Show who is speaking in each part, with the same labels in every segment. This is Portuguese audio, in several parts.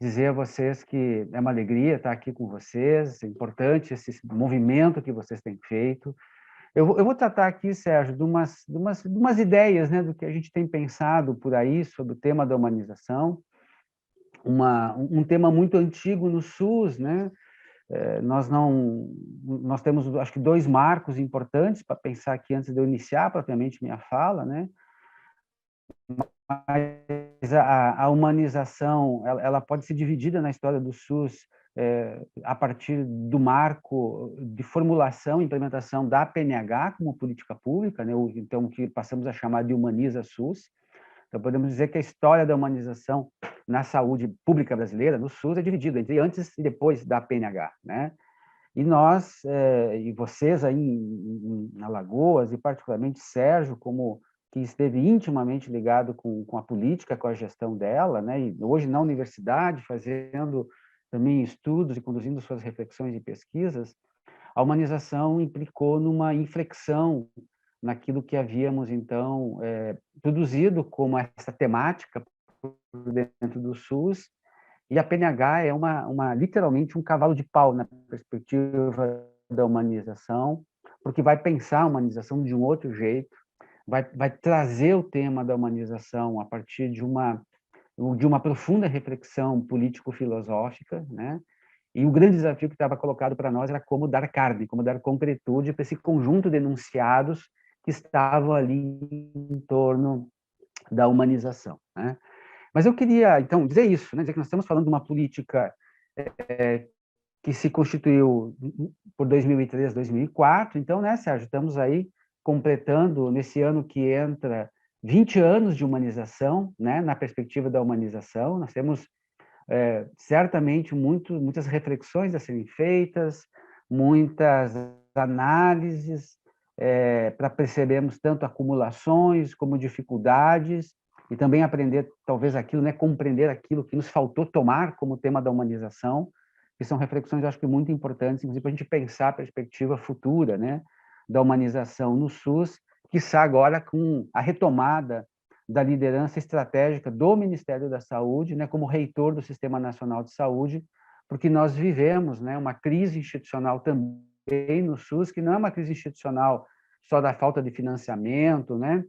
Speaker 1: dizer a vocês que é uma alegria estar aqui com vocês, é importante esse movimento que vocês têm feito. Eu vou tratar aqui, Sérgio, de umas ideias, né, do que a gente tem pensado por aí sobre o tema da humanização, um tema muito antigo no SUS, né? Nós temos, acho que, dois marcos importantes para pensar aqui antes de eu iniciar propriamente minha fala, né? Mas a humanização, ela pode ser dividida na história do SUS a partir do marco de formulação e implementação da PNH como política pública, né? Então, o que passamos a chamar de Humaniza SUS. Então, podemos dizer que a história da humanização na saúde pública brasileira, no SUS, é dividida entre antes e depois da PNH, né? E nós, e vocês aí em Alagoas, e particularmente Sérgio, como que esteve intimamente ligado com a política, com a gestão dela, né? E hoje na universidade, fazendo também estudos e conduzindo suas reflexões e pesquisas, a humanização implicou numa inflexão naquilo que havíamos, então, produzido como essa temática dentro do SUS, e a PNH é literalmente um cavalo de pau na perspectiva da humanização, porque vai pensar a humanização de um outro jeito, vai trazer o tema da humanização a partir de uma profunda reflexão político-filosófica, né? E o grande desafio que estava colocado para nós era como dar carne, como dar concretude para esse conjunto de enunciados que estavam ali em torno da humanização, né? Mas eu queria, então, dizer isso, né? Dizer que nós estamos falando de uma política que se constituiu por 2003, 2004. Então, né, Sérgio, estamos aí completando, nesse ano que entra, 20 anos de humanização, né, na perspectiva da humanização. Nós temos, certamente, muitas reflexões a serem feitas, muitas análises, para percebermos tanto acumulações como dificuldades, e também aprender, talvez, aquilo, né, compreender aquilo que nos faltou tomar como tema da humanização, que são reflexões, eu acho que muito importantes, inclusive, para a gente pensar a perspectiva futura, né, da humanização no SUS, quiçá agora com a retomada da liderança estratégica do Ministério da Saúde, né, como reitor do Sistema Nacional de Saúde, porque nós vivemos, né, uma crise institucional também no SUS, que não é uma crise institucional só da falta de financiamento, né,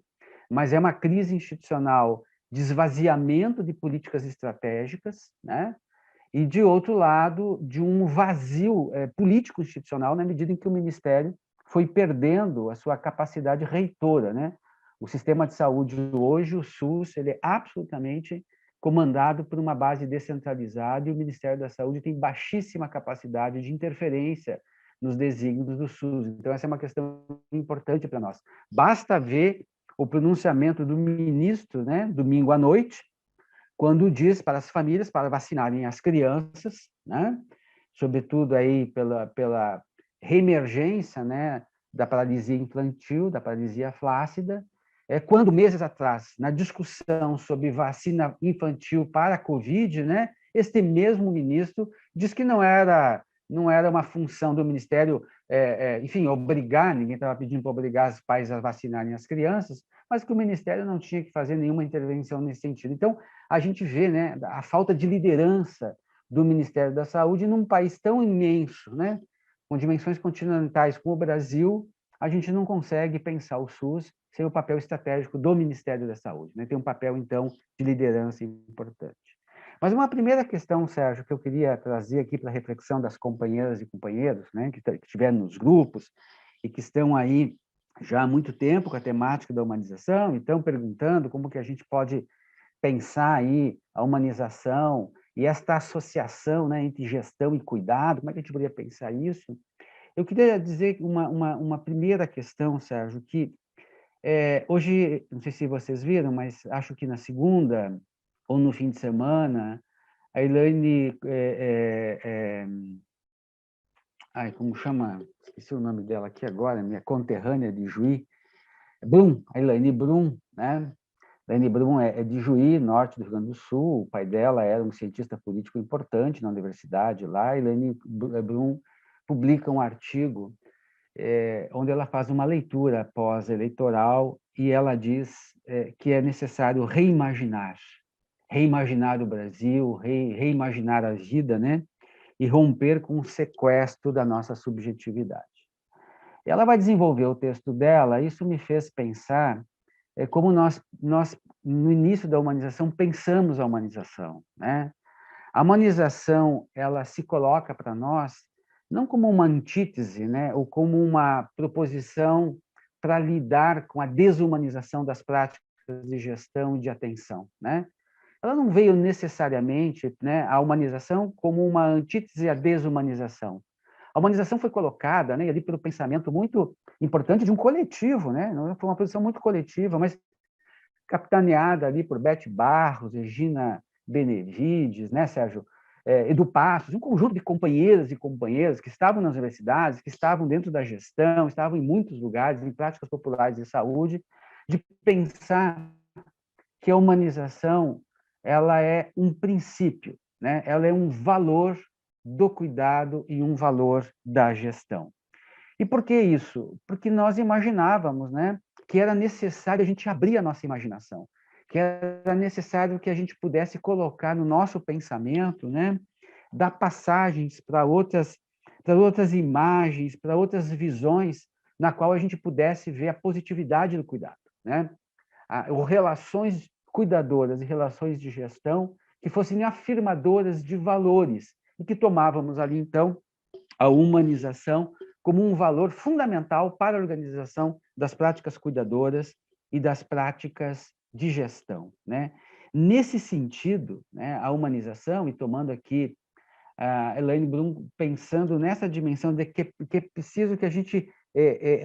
Speaker 1: mas é uma crise institucional de esvaziamento de políticas estratégicas, né, e, de outro lado, de um vazio político-institucional, na medida em que o Ministério foi perdendo a sua capacidade reitora, né? O sistema de saúde hoje, o SUS, ele é absolutamente comandado por uma base descentralizada, e o Ministério da Saúde tem baixíssima capacidade de interferência nos desígnios do SUS. Então, essa é uma questão importante para nós. Basta ver o pronunciamento do ministro, né, domingo à noite, quando diz para as famílias para vacinarem as crianças, né, sobretudo aí pela reemergência, né, da paralisia infantil, da paralisia flácida. Quando, meses atrás, na discussão sobre vacina infantil para a Covid, né, este mesmo ministro diz que não era uma função do Ministério, enfim, obrigar, ninguém estava pedindo para obrigar os pais a vacinarem as crianças, mas que o Ministério não tinha que fazer nenhuma intervenção nesse sentido. Então, a gente vê, né, a falta de liderança do Ministério da Saúde num país tão imenso, né, com dimensões continentais como o Brasil. A gente não consegue pensar o SUS sem o papel estratégico do Ministério da Saúde, né? Tem um papel, então, de liderança importante. Mas uma primeira questão, Sérgio, que eu queria trazer aqui para a reflexão das companheiras e companheiros, né, que estiveram nos grupos e que estão aí já há muito tempo com a temática da humanização, e estão perguntando como que a gente pode pensar aí a humanização e esta associação, né, entre gestão e cuidado, como é que a gente poderia pensar isso? Eu queria dizer uma primeira questão, Sérgio, que hoje, não sei se vocês viram, mas acho que na segunda ou no fim de semana, a Elaine, como chama? Esqueci o nome dela aqui agora, minha conterrânea de Juí, Brum, a Elaine Brum, né? Elaine Brum é de Juí, norte do Rio Grande do Sul. O pai dela era um cientista político importante na universidade lá. A Elaine Brum publica um artigo onde ela faz uma leitura pós-eleitoral, e ela diz que é necessário reimaginar. reimaginar o Brasil, reimaginar a vida, né? E romper com o sequestro da nossa subjetividade. Ela vai desenvolver o texto dela, isso me fez pensar como nós, no início da humanização, pensamos a humanização, né? A humanização, ela se coloca para nós não como uma antítese, né? Ou como uma proposição para lidar com a desumanização das práticas de gestão e de atenção, né? Ela não veio necessariamente, né, a humanização como uma antítese à desumanização. A humanização foi colocada, né, ali pelo pensamento muito importante de um coletivo, né? Foi uma posição muito coletiva, mas capitaneada ali por Bete Barros, Regina Benevides, né, Sérgio? Edu Passos, um conjunto de companheiras e companheiros que estavam nas universidades, que estavam dentro da gestão, estavam em muitos lugares, em práticas populares de saúde, de pensar que a humanização ela é um princípio, né? Ela é um valor do cuidado e um valor da gestão. E por que isso? Porque nós imaginávamos, né, que era necessário a gente abrir a nossa imaginação, que era necessário que a gente pudesse colocar no nosso pensamento, né, dar passagens para outras imagens, para outras visões, na qual a gente pudesse ver a positividade do cuidado, né? Ou relações cuidadoras e relações de gestão que fossem afirmadoras de valores e que tomávamos ali, então, a humanização como um valor fundamental para a organização das práticas cuidadoras e das práticas de gestão, né? Nesse sentido, né, a humanização, e tomando aqui a Elaine Bloom pensando nessa dimensão de que é preciso que a gente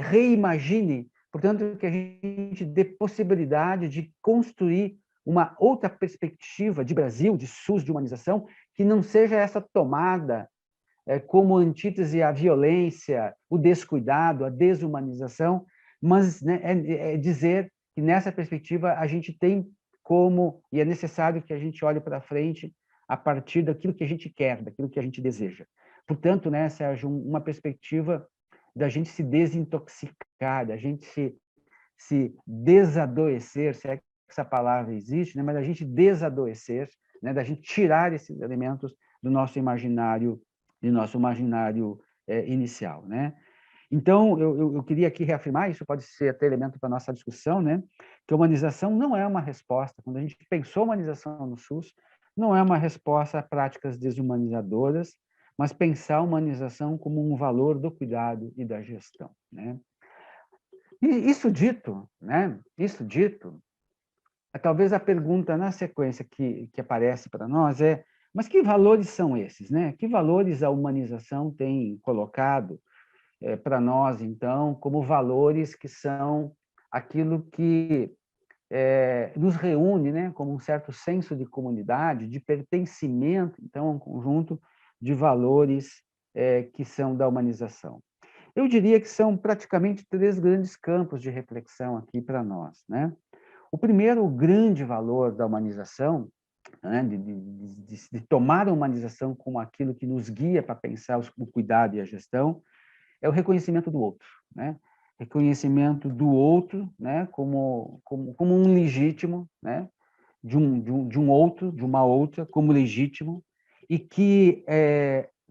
Speaker 1: reimagine, portanto, que a gente dê possibilidade de construir uma outra perspectiva de Brasil, de SUS, de humanização, que não seja essa tomada como antítese à violência, o descuidado, a desumanização, mas, né, dizer que nessa perspectiva a gente tem como, e é necessário que a gente olhe para frente a partir daquilo que a gente quer, daquilo que a gente deseja. Portanto, né, Sérgio, uma perspectiva da gente se desintoxicar, da gente se desadoecer, se é que essa palavra existe, né, mas da gente desadoecer, né, da gente tirar esses elementos do nosso imaginário inicial, né? Então, eu queria aqui reafirmar, isso pode ser até elemento para a nossa discussão, né? Que a humanização não é uma resposta. Quando a gente pensou a humanização no SUS, não é uma resposta a práticas desumanizadoras, mas pensar a humanização como um valor do cuidado e da gestão, né? E isso dito, né? Isso dito, talvez a pergunta na sequência que aparece para nós é: mas que valores são esses, né? Que valores a humanização tem colocado para nós, então, como valores que são aquilo que nos reúne, né? Como um certo senso de comunidade, de pertencimento, então, a um conjunto de valores que são da humanização. Eu diria que são praticamente três grandes campos de reflexão aqui para nós, né? O primeiro grande valor da humanização, né, de tomar a humanização como aquilo que nos guia para pensar o cuidado e a gestão, é o reconhecimento do outro, né? Reconhecimento do outro, né, como um legítimo, né, de um outro, de uma outra, como legítimo, e que,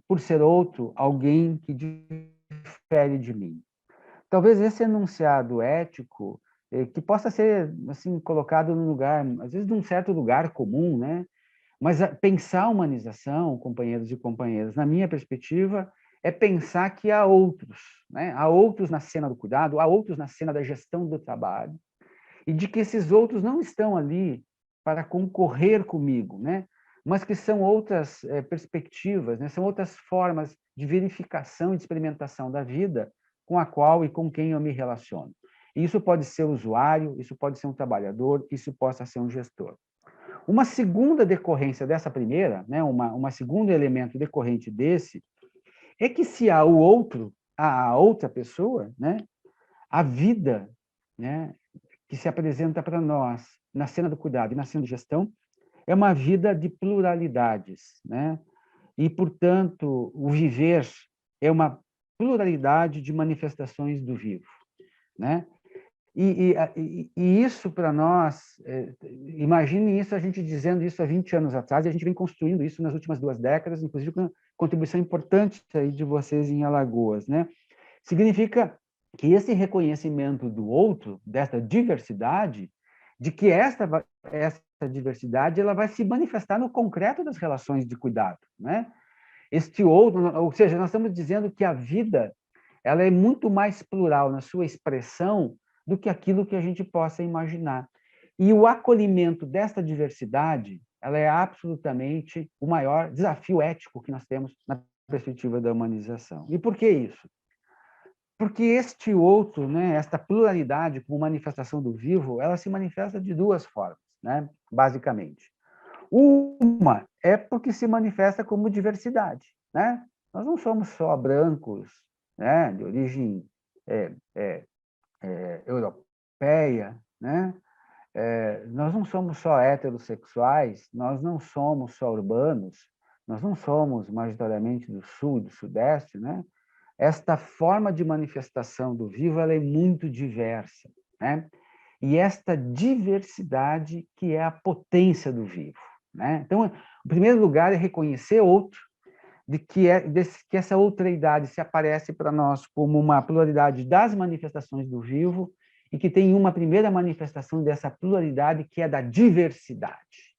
Speaker 1: por ser outro, alguém que difere de mim. Talvez esse enunciado ético que possa ser assim colocado no lugar, às vezes, de um certo lugar comum, né? Mas pensar a humanização, companheiros e companheiras, na minha perspectiva, é pensar que há outros, né? Há outros na cena do cuidado, há outros na cena da gestão do trabalho, e de que esses outros não estão ali para concorrer comigo, né? Mas que são outras perspectivas, né? São outras formas de verificação e de experimentação da vida com a qual e com quem eu me relaciono. Isso pode ser usuário, isso pode ser um trabalhador, isso possa ser um gestor. Uma segunda decorrência dessa primeira, né, uma segundo elemento decorrente desse, é que se há o outro, a outra pessoa, né, a vida, né, que se apresenta para nós na cena do cuidado e na cena de gestão, é uma vida de pluralidades, né? E, portanto, o viver é uma pluralidade de manifestações do vivo, né? E isso para nós, imagine isso, a gente dizendo isso há 20 anos atrás, e a gente vem construindo isso nas últimas 2 décadas, inclusive com contribuição importante aí de vocês em Alagoas, né? Significa que esse reconhecimento do outro, dessa diversidade, de que essa diversidade ela vai se manifestar no concreto das relações de cuidado, né? Este outro, ou seja, nós estamos dizendo que a vida ela é muito mais plural na sua expressão do que aquilo que a gente possa imaginar. E o acolhimento dessa diversidade, ela é absolutamente o maior desafio ético que nós temos na perspectiva da humanização. E por que isso? Porque este outro, né, esta pluralidade como manifestação do vivo, ela se manifesta de duas formas, né, basicamente. Uma é porque se manifesta como diversidade, né? Nós não somos só brancos, né, de origem é, é, europeia, né? Nós não somos só heterossexuais, nós não somos só urbanos, nós não somos majoritariamente do sul e do sudeste, né? Esta forma de manifestação do vivo ela é muito diversa, né? E esta diversidade que é a potência do vivo, né? Então, o primeiro lugar é reconhecer outro, que essa outreidade se aparece para nós como uma pluralidade das manifestações do vivo e que tem uma primeira manifestação dessa pluralidade que é da diversidade,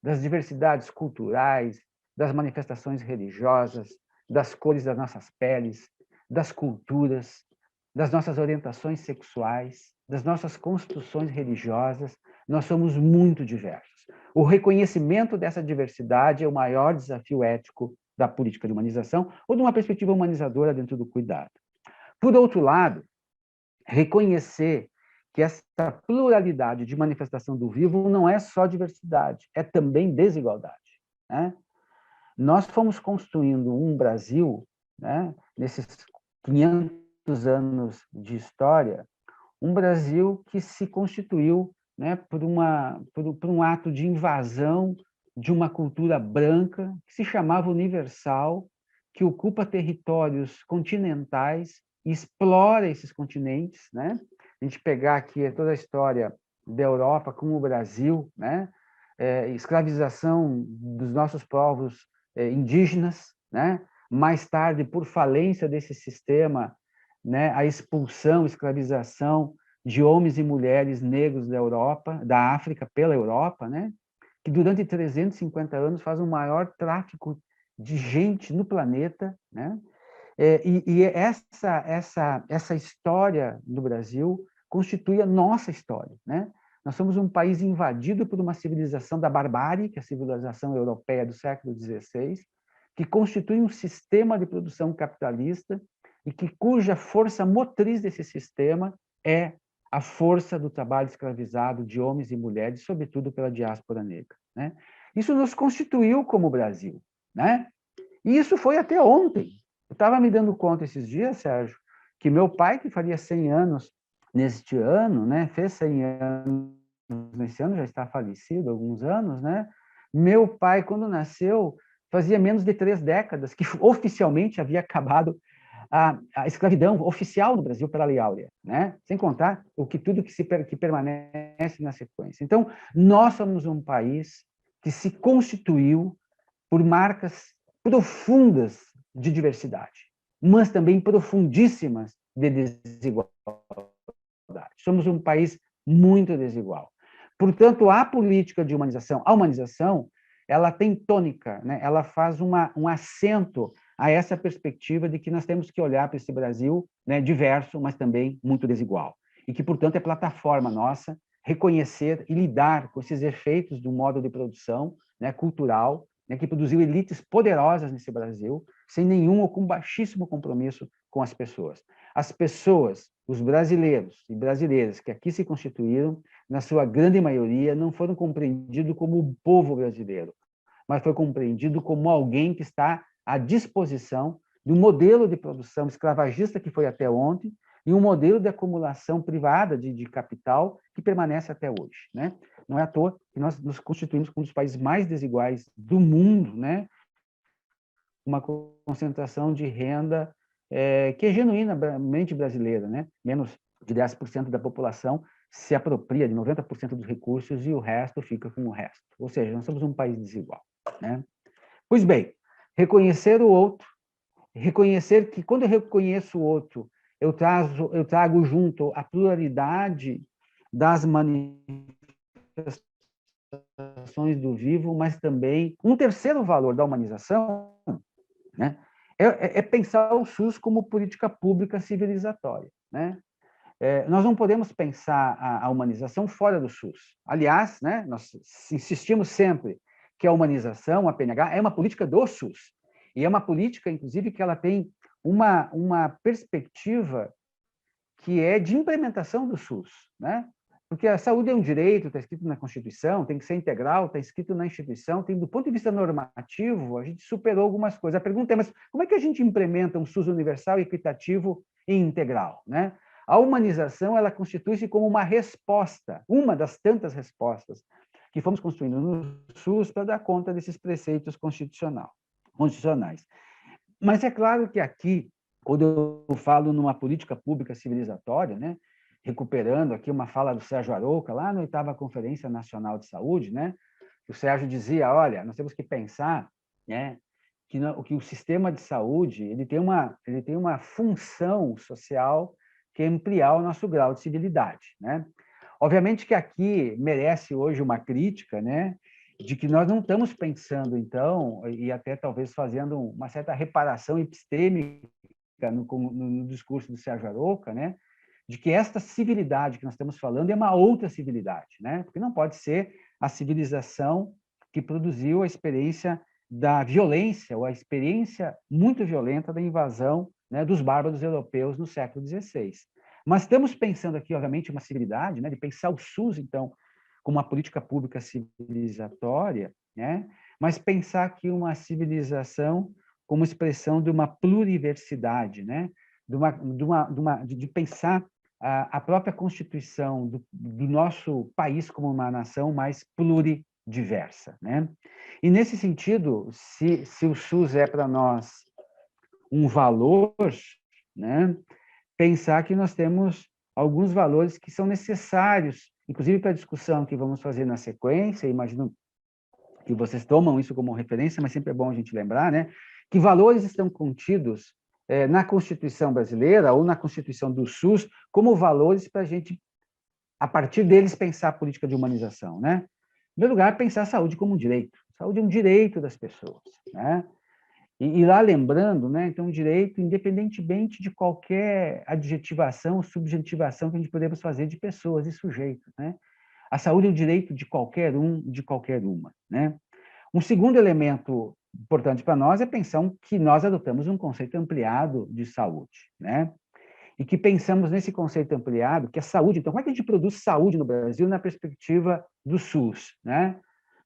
Speaker 1: das diversidades culturais, das manifestações religiosas, das cores das nossas peles, das culturas, das nossas orientações sexuais, das nossas construções religiosas. Nós somos muito diversos. O reconhecimento dessa diversidade é o maior desafio ético da política de humanização ou de uma perspectiva humanizadora dentro do cuidado. Por outro lado, reconhecer que essa pluralidade de manifestação do vivo não é só diversidade, é também desigualdade, né? Nós fomos construindo um Brasil, né, nesses 500 anos de história, um Brasil que se constituiu, né, por um ato de invasão de uma cultura branca que se chamava universal, que ocupa territórios continentais e explora esses continentes, né? A gente pegar aqui toda a história da Europa com o Brasil, né? Escravização dos nossos povos indígenas, né? Mais tarde, por falência desse sistema, né, a expulsão, escravização de homens e mulheres negros da Europa, da África pela Europa, né, que durante 350 anos faz o maior tráfico de gente no planeta, né? E essa história do Brasil constitui a nossa história, né? Nós somos um país invadido por uma civilização da barbárie, que é a civilização europeia do século XVI, que constitui um sistema de produção capitalista e cuja força motriz desse sistema é a força do trabalho escravizado de homens e mulheres, sobretudo pela diáspora negra, né? Isso nos constituiu como Brasil, né? E isso foi até ontem. Eu estava me dando conta esses dias, Sérgio, que meu pai, que faria 100 anos neste ano, né, fez 100 anos nesse ano, já está falecido há alguns anos, né? Meu pai, quando nasceu, fazia menos de 3 décadas que oficialmente havia acabado a escravidão oficial no Brasil pela Lei Áurea, né? Sem contar tudo que permanece na sequência. Então, nós somos um país que se constituiu por marcas profundas de diversidade, mas também profundíssimas de desigualdade. Somos um país muito desigual. Portanto, a política de humanização, a humanização, ela tem tônica, né? Ela faz um acento a essa perspectiva de que nós temos que olhar para esse Brasil, né, diverso, mas também muito desigual. E que, portanto, é plataforma nossa reconhecer e lidar com esses efeitos do modo de produção, né, cultural, né, que produziu elites poderosas nesse Brasil, sem nenhum ou com baixíssimo compromisso com as pessoas. As pessoas, os brasileiros e brasileiras que aqui se constituíram, na sua grande maioria, não foram compreendidos como o povo brasileiro, mas foi compreendido como alguém que está à disposição de um modelo de produção escravagista que foi até ontem e um modelo de acumulação privada de capital que permanece até hoje, né? Não é à toa que nós nos constituímos como um dos países mais desiguais do mundo, né? Uma concentração de renda que é genuinamente brasileira, né? Menos de 10% da população se apropria de 90% dos recursos e o resto fica com o resto. Ou seja, nós somos um país desigual, né? Pois bem, reconhecer o outro, reconhecer que quando eu reconheço o outro, eu trago junto a pluralidade das manifestações do vivo, mas também um terceiro valor da humanização, né, é pensar o SUS como política pública civilizatória, né? Nós não podemos pensar a humanização fora do SUS. Aliás, né, nós insistimos sempre que a humanização, a PNH, é uma política do SUS. E é uma política, inclusive, que ela tem uma perspectiva que é de implementação do SUS, né? Porque a saúde é um direito, está escrito na Constituição, tem que ser integral, está escrito na instituição, do ponto de vista normativo, a gente superou algumas coisas. A pergunta é, mas como é que a gente implementa um SUS universal, equitativo e integral, né? A humanização, ela constitui-se como uma resposta, uma das tantas respostas que fomos construindo no SUS para dar conta desses preceitos constitucionais. Mas é claro que aqui, quando eu falo numa política pública civilizatória, né, recuperando aqui uma fala do Sérgio Arouca, lá na 8ª Conferência Nacional de Saúde, né, o Sérgio dizia, olha, nós temos que pensar, né, que o sistema de saúde ele tem uma função social que é ampliar o nosso grau de civilidade, né? Obviamente que aqui merece hoje uma crítica, né, de que nós não estamos pensando, então, e até talvez fazendo uma certa reparação epistêmica no discurso do Sérgio Arouca, né, de que esta civilidade que nós estamos falando é uma outra civilidade, né, porque não pode ser a civilização que produziu a experiência da violência, ou a experiência muito violenta da invasão, né, dos bárbaros europeus no século XVI. Mas estamos pensando aqui, obviamente, uma civilidade, né, de pensar o SUS, então, como uma política pública civilizatória, né, mas pensar aqui uma civilização como expressão de uma pluriversidade, né, de pensar a própria constituição do nosso país como uma nação mais pluridiversa, né? E, nesse sentido, se o SUS é para nós um valor, né, pensar que nós temos alguns valores que são necessários, inclusive para a discussão que vamos fazer na sequência, imagino que vocês tomam isso como referência, mas sempre é bom a gente lembrar, né, que valores estão contidos na Constituição brasileira ou na Constituição do SUS como valores para a gente, a partir deles, pensar a política de humanização, né? Em primeiro lugar, pensar a saúde como um direito. Saúde é um direito das pessoas, né? E lá lembrando, né, então, o direito, independentemente de qualquer adjetivação ou subjetivação que a gente podemos fazer de pessoas e sujeitos, né? A saúde é um direito de qualquer um, de qualquer uma, né? Um segundo elemento importante para nós é pensar que nós adotamos um conceito ampliado de saúde, né? E que pensamos nesse conceito ampliado, que é saúde. Então, como é que a gente produz saúde no Brasil na perspectiva do SUS, né?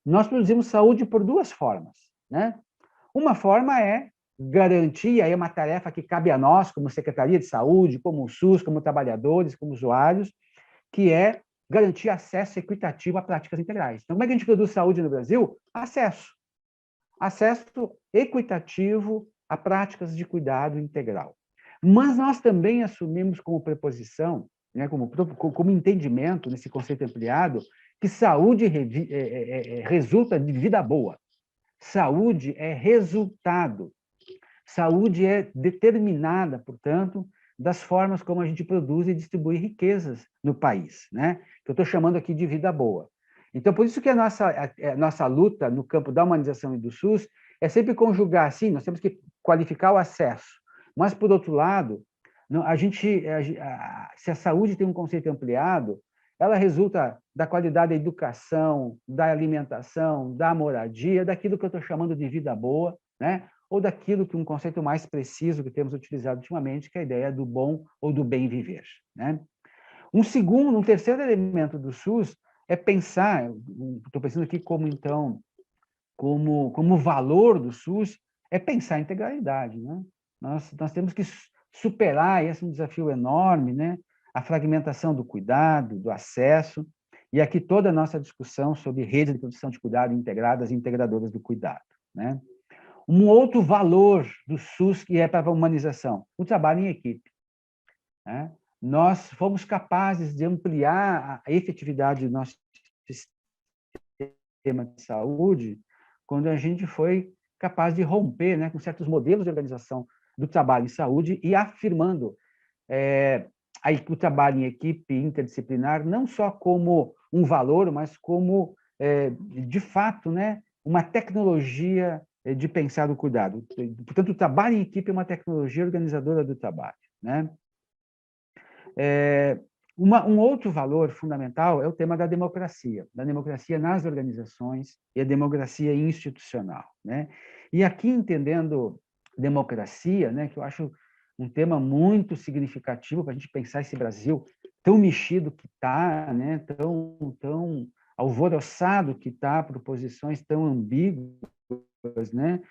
Speaker 1: Nós produzimos saúde por duas formas, né? Uma forma é garantir, e aí é uma tarefa que cabe a nós, como Secretaria de Saúde, como o SUS, como trabalhadores, como usuários, que é garantir acesso equitativo a práticas integrais. Então, como é que a gente produz saúde no Brasil? Acesso. Acesso equitativo a práticas de cuidado integral. Mas nós também assumimos como preposição, né, como entendimento nesse conceito ampliado, que saúde resulta de vida boa. Saúde é resultado. Saúde é determinada, portanto, das formas como a gente produz e distribui riquezas no país, né? Que eu estou chamando aqui de vida boa. Então, por isso que a nossa luta no campo da humanização e do SUS é sempre conjugar, sim, nós temos que qualificar o acesso, mas, por outro lado, se a saúde tem um conceito ampliado, ela resulta da qualidade da educação, da alimentação, da moradia, daquilo que eu estou chamando de vida boa, né? Ou daquilo que um conceito mais preciso que temos utilizado ultimamente, que é a ideia do bom ou do bem viver, né? Um terceiro elemento do SUS é pensar, estou pensando aqui então, como valor do SUS, é pensar a integralidade, né? Nós temos que superar, esse é um desafio enorme, né? A fragmentação do cuidado, do acesso, e aqui toda a nossa discussão sobre redes de produção de cuidado integradas e integradoras do cuidado, né? Um outro valor do SUS que é para a humanização, o trabalho em equipe, né? nós fomos capazes de ampliar a efetividade do nosso sistema de saúde quando a gente foi capaz de romper, né, com certos modelos de organização do trabalho em saúde e afirmando o trabalho em equipe interdisciplinar não só como um valor, mas como, de fato, né, uma tecnologia de pensar o cuidado. Portanto, o trabalho em equipe é uma tecnologia organizadora do trabalho, né? Um outro valor fundamental é o tema da democracia nas organizações e a democracia institucional, né? E aqui, entendendo democracia, né, que eu acho um tema muito significativo para a gente pensar esse Brasil tão mexido que está, né, tão alvoroçado que está por posições tão ambíguas, né,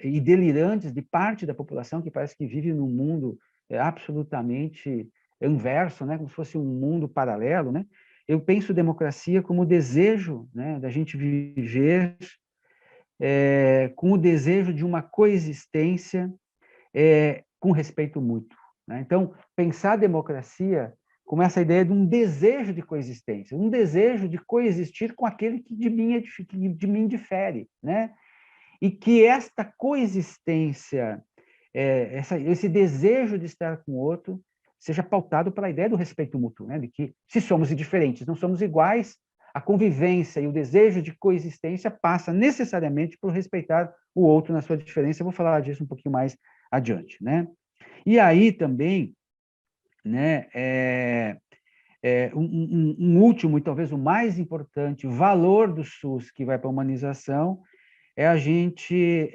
Speaker 1: e delirantes de parte da população que parece que vive num mundo absolutamente inverso, né, como se fosse um mundo paralelo, né? Eu penso democracia como o desejo, né, da gente viver com o desejo de uma coexistência com respeito mútuo, né? Então, pensar a democracia como essa ideia de um desejo de coexistência, um desejo de coexistir com aquele que de mim difere, né? E que esta coexistência, esse desejo de estar com o outro, seja pautado pela ideia do respeito mútuo, né? De que, se somos diferentes, não somos iguais, a convivência e o desejo de coexistência passa necessariamente por respeitar o outro na sua diferença. Eu vou falar disso um pouquinho mais adiante, né? E aí também, né, um último e talvez o mais importante valor do SUS que vai para a humanização é a gente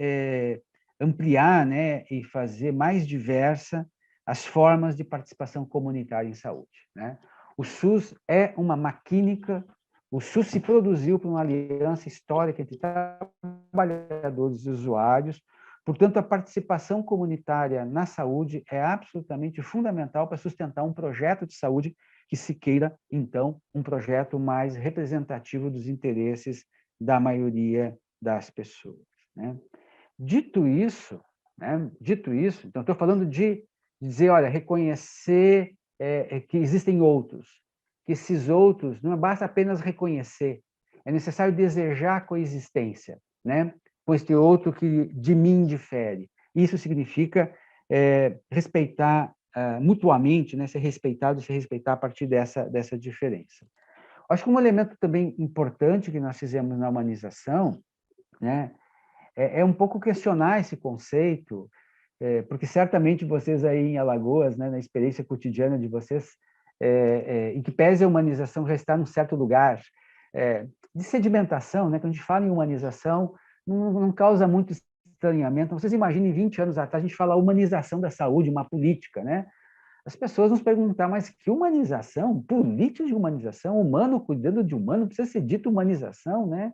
Speaker 1: ampliar, né, e fazer mais diversa as formas de participação comunitária em saúde, né? O SUS é uma maquínica, o SUS se produziu por uma aliança histórica entre trabalhadores e usuários, portanto, a participação comunitária na saúde é absolutamente fundamental para sustentar um projeto de saúde que se queira, então, um projeto mais representativo dos interesses da maioria das pessoas, né? Dito isso, né? Dito isso, então estou falando de dizer, olha, reconhecer que existem outros, que esses outros não basta apenas reconhecer, é necessário desejar a coexistência, né? Com este outro que de mim difere. Isso significa respeitar mutuamente, né? Ser respeitado, se respeitar a partir dessa diferença. Acho que um elemento também importante que nós fizemos na humanização, né, é um pouco questionar esse conceito, porque certamente vocês aí em Alagoas, né, na experiência cotidiana de vocês, em que pese a humanização já está num certo lugar de sedimentação, né, quando a gente fala em humanização, não causa muito estranhamento. Vocês imaginem 20 anos atrás a gente fala humanização da saúde, uma política, né? As pessoas nos perguntam, mas que humanização? Política de humanização? Humano cuidando de humano? Precisa ser dito humanização, né?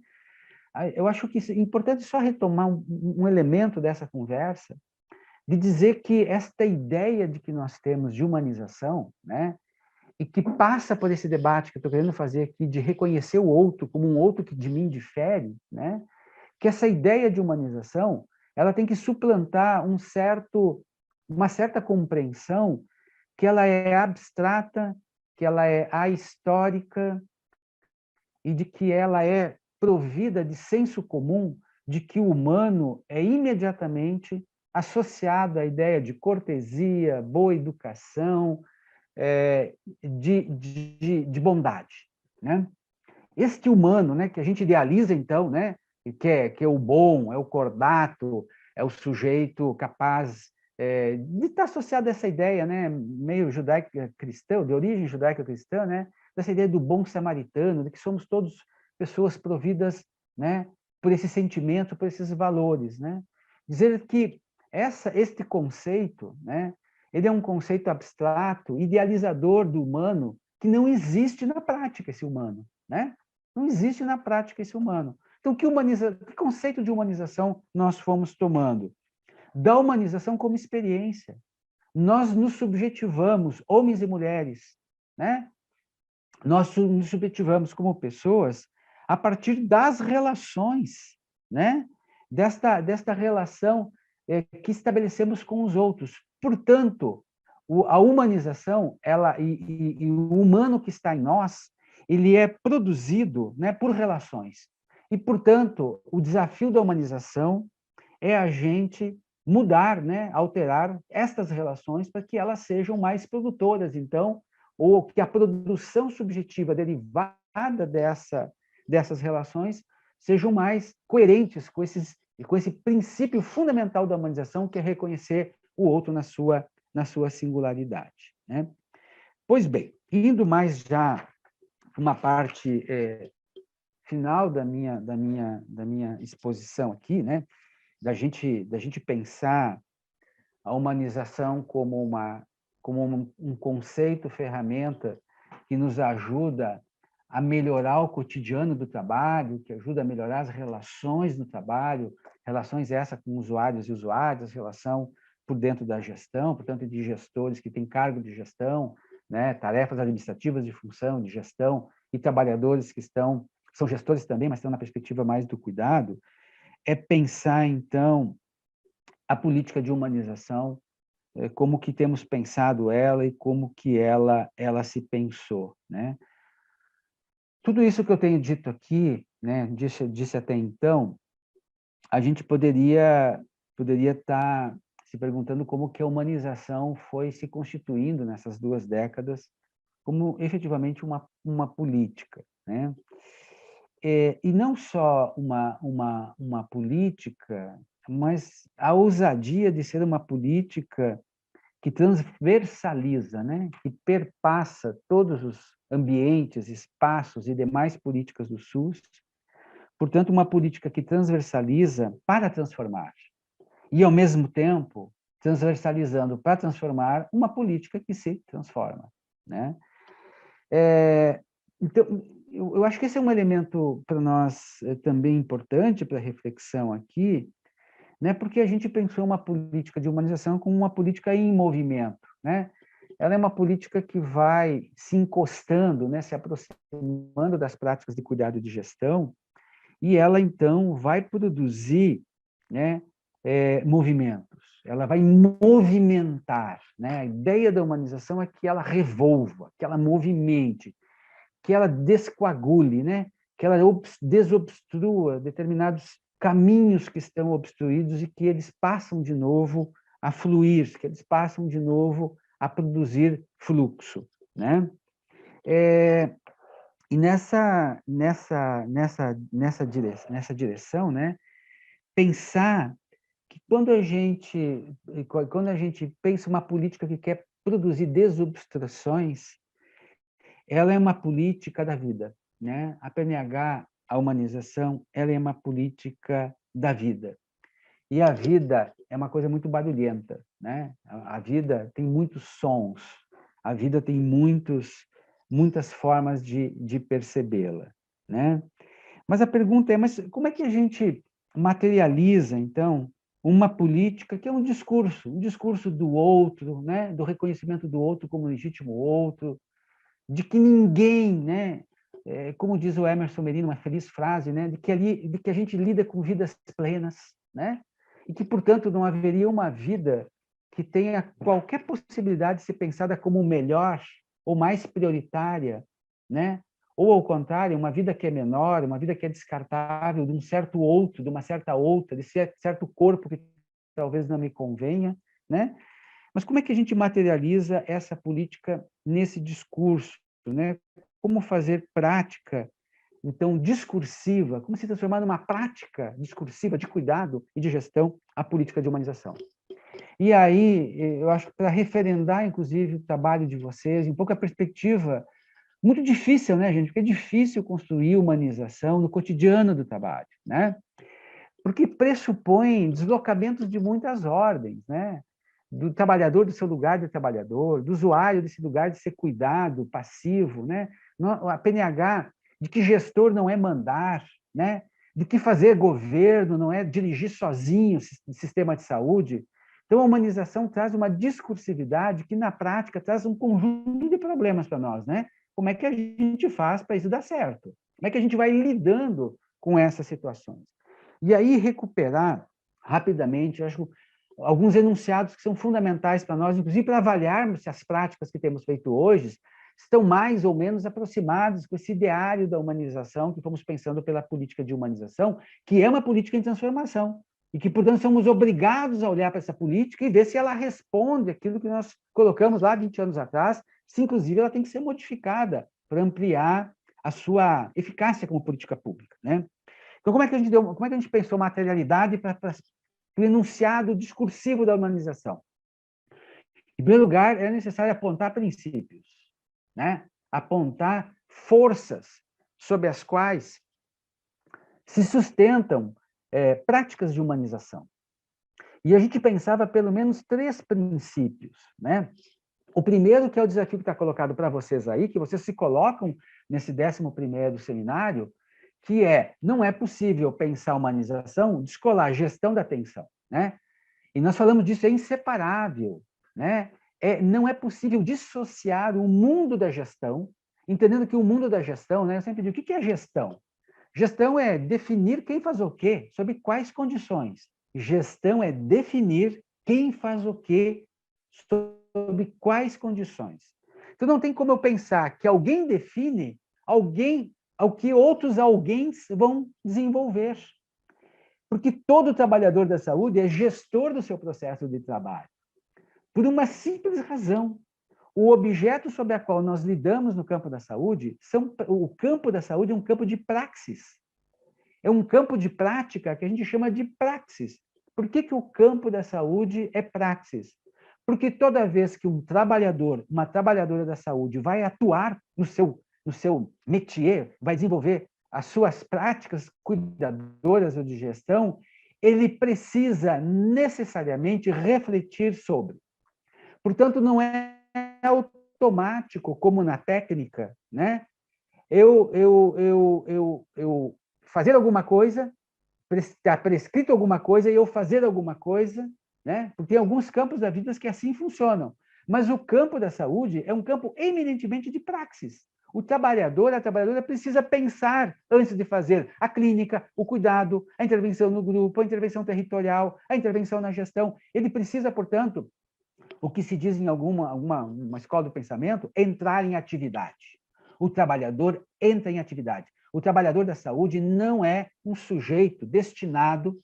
Speaker 1: Eu acho que é importante só retomar um elemento dessa conversa, de dizer que esta ideia de que nós temos de humanização, né, e que passa por esse debate que eu estou querendo fazer aqui, de reconhecer o outro como um outro que de mim difere, né, que essa ideia de humanização ela tem que suplantar uma certa compreensão que ela é abstrata, que ela é ahistórica e de que ela é provida de senso comum, de que o humano é imediatamente associado à ideia de cortesia, boa educação, de bondade, né? Este humano, né, que a gente idealiza então, né, que é o bom, é o cordato, é o sujeito capaz de estar associado a essa ideia, né, meio judaico-cristã, de origem judaico-cristã, né, dessa ideia do bom samaritano, de que somos todos pessoas providas, né, por esse sentimento, por esses valores, né? Dizer que este conceito, né, ele é um conceito abstrato, idealizador do humano, que não existe na prática esse humano, né? Não existe na prática esse humano. Então, que conceito de humanização nós fomos tomando? Da humanização como experiência. Nós nos subjetivamos, homens e mulheres, né? Nós nos subjetivamos como pessoas a partir das relações, né? Desta relação que estabelecemos com os outros. Portanto, a humanização, e o humano que está em nós, ele é produzido, né, por relações. E, portanto, o desafio da humanização é a gente mudar, né, alterar estas relações para que elas sejam mais produtoras, então, ou que a produção subjetiva derivada dessas relações sejam mais coerentes com esse princípio fundamental da humanização, que é reconhecer o outro na sua singularidade, né? Pois bem, indo mais já para uma parte final da minha exposição aqui, né? Da gente pensar a humanização como um conceito, ferramenta que nos ajuda a melhorar o cotidiano do trabalho, que ajuda a melhorar as relações no trabalho, relações essas com usuários e usuárias, relação por dentro da gestão, portanto, de gestores que têm cargo de gestão, né, tarefas administrativas de função, de gestão, e trabalhadores que são gestores também, mas estão na perspectiva mais do cuidado, é pensar, então, a política de humanização, como que temos pensado ela e como que ela se pensou, né? Tudo isso que eu tenho dito aqui, né, disse até então, a gente poderia estar se perguntando como que a humanização foi se constituindo nessas 2 décadas como efetivamente uma política, né? E não só uma política, mas a ousadia de ser uma política que transversaliza, né? Que perpassa todos os ambientes, espaços e demais políticas do SUS. Portanto, uma política que transversaliza para transformar. E, ao mesmo tempo, transversalizando para transformar uma política que se transforma, né? Então, eu acho que esse é um elemento para nós também importante para a reflexão aqui, né? Porque a gente pensou uma política de humanização como uma política em movimento, né? Ela é uma política que vai se encostando, né? Se aproximando das práticas de cuidado e de gestão, e ela, então, vai produzir, né, movimentos, ela vai movimentar, né? A ideia da humanização é que ela revolva, que ela movimente, que ela descoagule, né? Que ela desobstrua determinados caminhos que estão obstruídos e que eles passam de novo a fluir, que eles passam de novo a produzir fluxo, né? E nessa direção, né? Pensar que quando a gente pensa uma política que quer produzir desobstruções, ela é uma política da vida, né? A PNH, a humanização, ela é uma política da vida. E a vida é uma coisa muito barulhenta, né? A vida tem muitos sons, a vida tem muitas formas de percebê-la, né? Mas a pergunta é, mas como é que a gente materializa, então, uma política que é um discurso do outro, né? Do reconhecimento do outro como legítimo outro, de que ninguém, né? Como diz o Emerson Merino, uma feliz frase, né? De que a gente lida com vidas plenas, né? E que, portanto, não haveria uma vida que tenha qualquer possibilidade de ser pensada como melhor ou mais prioritária, né? Ou, ao contrário, uma vida que é menor, uma vida que é descartável de um certo outro, de uma certa outra, de certo corpo que talvez não me convenha, né? Mas como é que a gente materializa essa política nesse discurso, né? Como fazer prática, então, discursiva, como se transformar numa prática discursiva de cuidado e de gestão a política de humanização? E aí, eu acho que para referendar, inclusive, o trabalho de vocês, um pouco a perspectiva muito difícil, né, gente? Porque é difícil construir humanização no cotidiano do trabalho, né? Porque pressupõe deslocamentos de muitas ordens, né? Do trabalhador do seu lugar de trabalhador, do usuário desse lugar de ser cuidado, passivo, né? A PNH, de que gestor não é mandar, né? De que fazer governo não é dirigir sozinho o sistema de saúde. Então, a humanização traz uma discursividade que, na prática, traz um conjunto de problemas para nós, né? Como é que a gente faz para isso dar certo? Como é que a gente vai lidando com essas situações? E aí, recuperar rapidamente, eu acho, alguns enunciados que são fundamentais para nós, inclusive para avaliarmos se as práticas que temos feito hoje estão mais ou menos aproximadas com esse ideário da humanização que fomos pensando pela política de humanização, que é uma política em transformação, e que, portanto, somos obrigados a olhar para essa política e ver se ela responde aquilo que nós colocamos lá 20 anos atrás, se, inclusive, ela tem que ser modificada para ampliar a sua eficácia como política pública, né? Então, como é que a gente pensou materialidade para o enunciado discursivo da humanização? Em primeiro lugar, é necessário apontar princípios, né? Apontar forças sobre as quais se sustentam práticas de humanização. E a gente pensava pelo menos 3 princípios, né? O primeiro, que é o desafio que está colocado para vocês aí, que vocês se colocam nesse 11º seminário, que não é possível pensar humanização, descolar a gestão da atenção, né? E nós falamos disso, é inseparável, né? Não é possível dissociar o mundo da gestão, entendendo que o mundo da gestão, né? Eu sempre digo, o que é gestão? Gestão é definir quem faz o quê, sob quais condições. Gestão é definir quem faz o quê, sob quais condições. Então, não tem como eu pensar que alguém define ao que outros alguém vão desenvolver. Porque todo trabalhador da saúde é gestor do seu processo de trabalho. Por uma simples razão. O objeto sobre o qual nós lidamos no campo da saúde, o campo da saúde é um campo de praxis. É um campo de prática que a gente chama de praxis. Por que o campo da saúde é praxis? Porque toda vez que um trabalhador, uma trabalhadora da saúde vai atuar no seu métier, vai desenvolver as suas práticas cuidadoras ou de gestão, ele precisa necessariamente refletir sobre. Portanto, não é automático, como na técnica, né? Eu fazer alguma coisa, está prescrito alguma coisa e eu fazer alguma coisa, né? Porque tem alguns campos da vida que assim funcionam. Mas o campo da saúde é um campo eminentemente de praxis. O trabalhador, a trabalhadora precisa pensar antes de fazer a clínica, o cuidado, a intervenção no grupo, a intervenção territorial, a intervenção na gestão. Ele precisa, portanto, o que se diz em uma escola do pensamento, entrar em atividade. O trabalhador entra em atividade. O trabalhador da saúde não é um sujeito destinado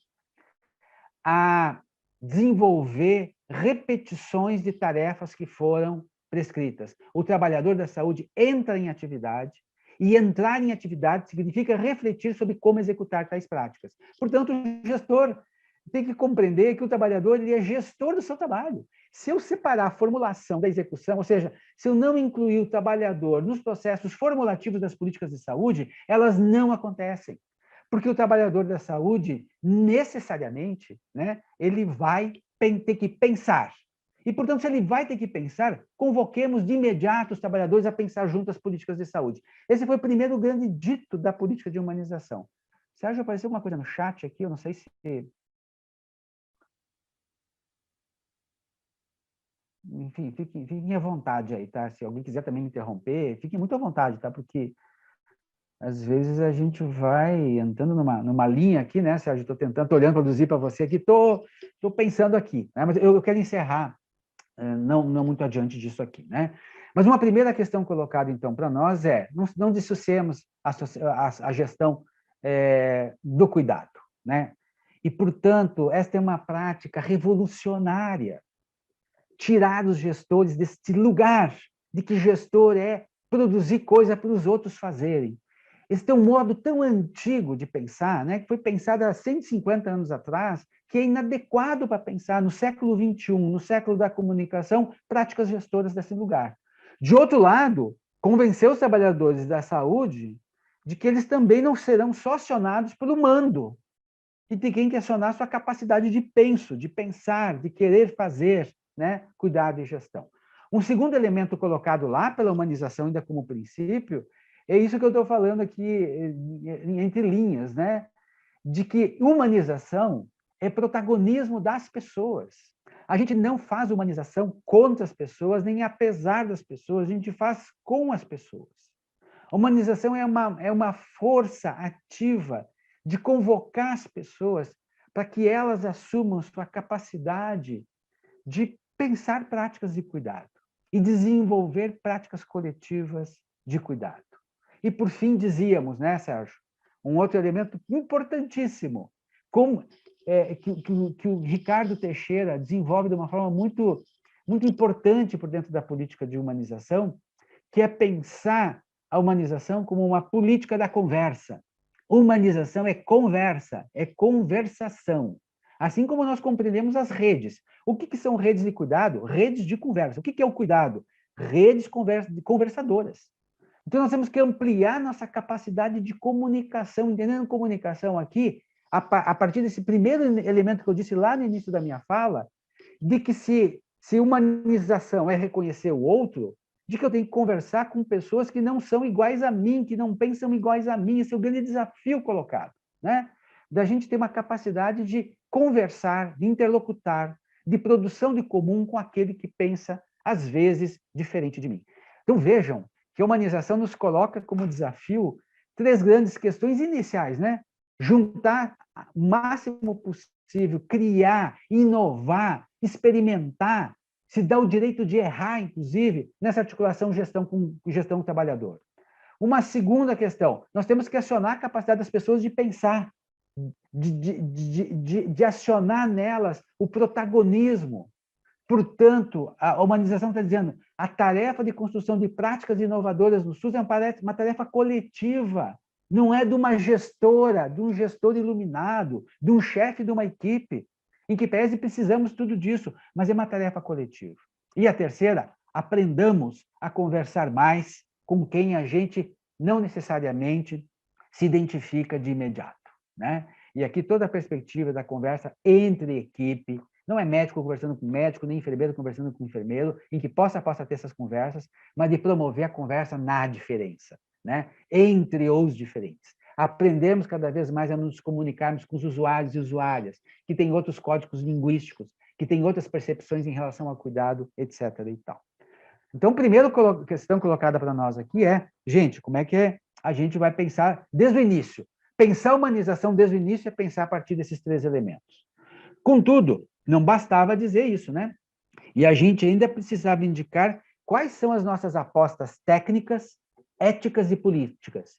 Speaker 1: a desenvolver repetições de tarefas que foram prescritas. O trabalhador da saúde entra em atividade, e entrar em atividade significa refletir sobre como executar tais práticas. Portanto, o gestor tem que compreender que o trabalhador ele é gestor do seu trabalho. Se eu separar a formulação da execução, ou seja, se eu não incluir o trabalhador nos processos formulativos das políticas de saúde, elas não acontecem. Porque o trabalhador da saúde, necessariamente, né, ele vai ter que pensar. E, portanto, se ele vai ter que pensar, convoquemos de imediato os trabalhadores a pensar junto as políticas de saúde. Esse foi o primeiro grande dito da política de humanização. Sérgio, apareceu alguma coisa no chat aqui? Eu não sei se... Enfim, fiquem à vontade aí, tá? Se alguém quiser também me interromper, fiquem muito à vontade, tá? Porque às vezes a gente vai entrando numa linha aqui, né, Sérgio? Estou tentando, estou olhando, produzir para você aqui, estou pensando aqui, né? Mas eu quero encerrar, não muito adiante disso aqui, né? Mas uma primeira questão colocada, então, para nós não dissociemos a gestão do cuidado, né? E, portanto, esta é uma prática revolucionária, tirar os gestores desse lugar de que gestor é produzir coisa para os outros fazerem. Esse é um modo tão antigo de pensar, né, que foi pensado há 150 anos atrás, que é inadequado para pensar no século XXI, no século da comunicação, práticas gestoras desse lugar. De outro lado, convencer os trabalhadores da saúde de que eles também não serão só acionados pelo mando, e tem que questionar sua capacidade de penso, de pensar, de querer fazer, né, cuidado e gestão. Um segundo elemento colocado lá pela humanização, ainda como princípio, é isso que eu estou falando aqui entre linhas, né? De que humanização é protagonismo das pessoas. A gente não faz humanização contra as pessoas, nem apesar das pessoas, a gente faz com as pessoas. A humanização é uma força ativa de convocar as pessoas para que elas assumam sua capacidade de pensar práticas de cuidado e desenvolver práticas coletivas de cuidado. E, por fim, dizíamos, né, Sérgio, um outro elemento importantíssimo, como, que o Ricardo Teixeira desenvolve de uma forma muito, muito importante por dentro da política de humanização, que é pensar a humanização como uma política da conversa. Humanização é conversa, é conversação. Assim como nós compreendemos as redes. O que são redes de cuidado? Redes de conversa. O que é o cuidado? Redes conversadoras. Então, nós temos que ampliar nossa capacidade de comunicação, entendendo comunicação aqui, a partir desse primeiro elemento que eu disse lá no início da minha fala, de que se humanização é reconhecer o outro, de que eu tenho que conversar com pessoas que não são iguais a mim, que não pensam iguais a mim. Esse é o grande desafio colocado, né? Da gente ter uma capacidade de conversar, de interlocutar, de produção de comum com aquele que pensa, às vezes, diferente de mim. Então, vejam que a humanização nos coloca como desafio 3 grandes questões iniciais, né? Juntar o máximo possível, criar, inovar, experimentar, se dá o direito de errar, inclusive, nessa articulação gestão com gestão do trabalhador. Uma segunda questão, nós temos que acionar a capacidade das pessoas de pensar, de acionar nelas o protagonismo. Portanto, a humanização está dizendo a tarefa de construção de práticas inovadoras no SUS é uma tarefa coletiva, não é de uma gestora, de um gestor iluminado, de um chefe de uma equipe, em que pese precisamos tudo disso, mas é uma tarefa coletiva. E a terceira, aprendamos a conversar mais com quem a gente não necessariamente se identifica de imediato, né? E aqui toda a perspectiva da conversa entre equipe, não é médico conversando com médico, nem enfermeiro conversando com enfermeiro, em que possa ter essas conversas, mas de promover a conversa na diferença, né? Entre os diferentes. Aprendemos cada vez mais a nos comunicarmos com os usuários e usuárias, que têm outros códigos linguísticos, que têm outras percepções em relação ao cuidado, etc. e tal. Então, a primeira questão colocada para nós aqui é, gente, como é que a gente vai pensar desde o início? Pensar a humanização desde o início é pensar a partir desses 3 elementos. Contudo, não bastava dizer isso, né? E a gente ainda precisava indicar quais são as nossas apostas técnicas, éticas e políticas.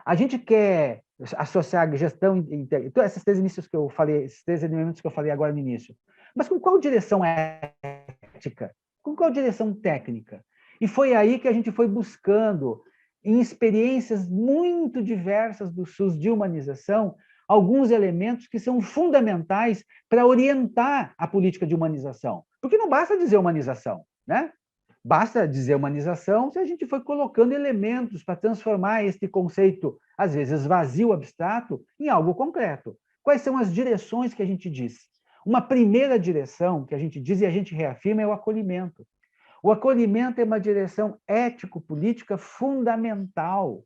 Speaker 1: A gente quer associar gestão, então, esses 3 inícios que eu falei, esses 3 elementos que eu falei agora no início. Mas com qual direção ética? Com qual direção técnica? E foi aí que a gente foi buscando, em experiências muito diversas do SUS de humanização, alguns elementos que são fundamentais para orientar a política de humanização. Porque não basta dizer humanização, né? Basta dizer humanização se a gente for colocando elementos para transformar este conceito, às vezes vazio, abstrato, em algo concreto. Quais são as direções que a gente diz? Uma primeira direção que a gente diz e a gente reafirma é o acolhimento. O acolhimento é uma direção ético-política fundamental.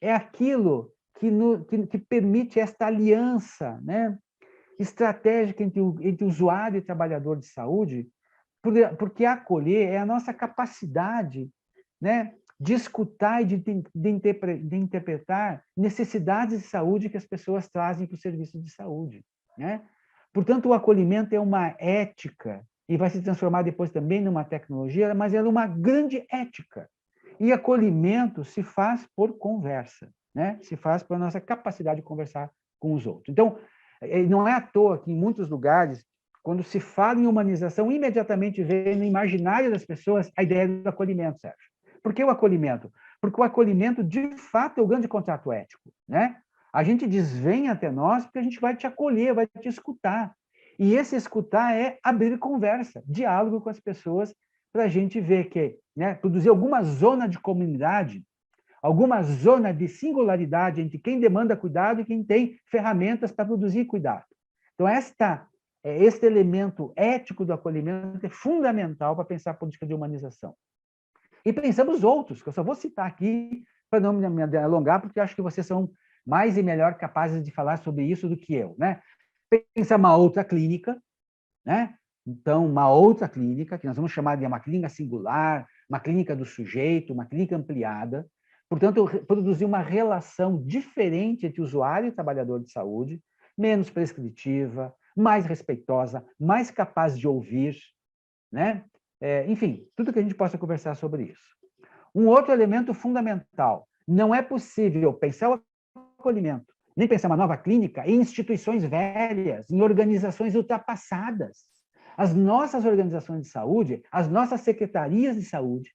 Speaker 1: É aquilo que permite esta aliança, né, estratégica entre usuário e trabalhador de saúde, porque acolher é a nossa capacidade, né, de escutar e de interpretar necessidades de saúde que as pessoas trazem para o serviço de saúde, né? Portanto, o acolhimento é uma ética e vai se transformar depois também numa tecnologia, mas é uma grande ética. E acolhimento se faz por conversa, né? Se faz pela nossa capacidade de conversar com os outros. Então, não é à toa que em muitos lugares, quando se fala em humanização, imediatamente vem no imaginário das pessoas a ideia do acolhimento, Sérgio. Por que o acolhimento? Porque o acolhimento, de fato, é o grande contrato ético, né? A gente diz, vem até nós, porque a gente vai te acolher, vai te escutar. E esse escutar é abrir conversa, diálogo com as pessoas, para a gente ver que, né, produzir alguma zona de comunidade, alguma zona de singularidade entre quem demanda cuidado e quem tem ferramentas para produzir cuidado. Então, este elemento ético do acolhimento é fundamental para pensar a política de humanização. E pensamos outros, que eu só vou citar aqui para não me alongar, porque acho que vocês são mais e melhor capazes de falar sobre isso do que eu, né? Pensa uma outra clínica, né? Então, uma outra clínica, que nós vamos chamar de uma clínica singular, uma clínica do sujeito, uma clínica ampliada. Portanto, produzir uma relação diferente entre usuário e trabalhador de saúde, menos prescritiva, mais respeitosa, mais capaz de ouvir, né? Enfim, tudo que a gente possa conversar sobre isso. Um outro elemento fundamental: não é possível pensar o acolhimento, nem pensar uma nova clínica em instituições velhas, em organizações ultrapassadas. As nossas organizações de saúde, as nossas secretarias de saúde,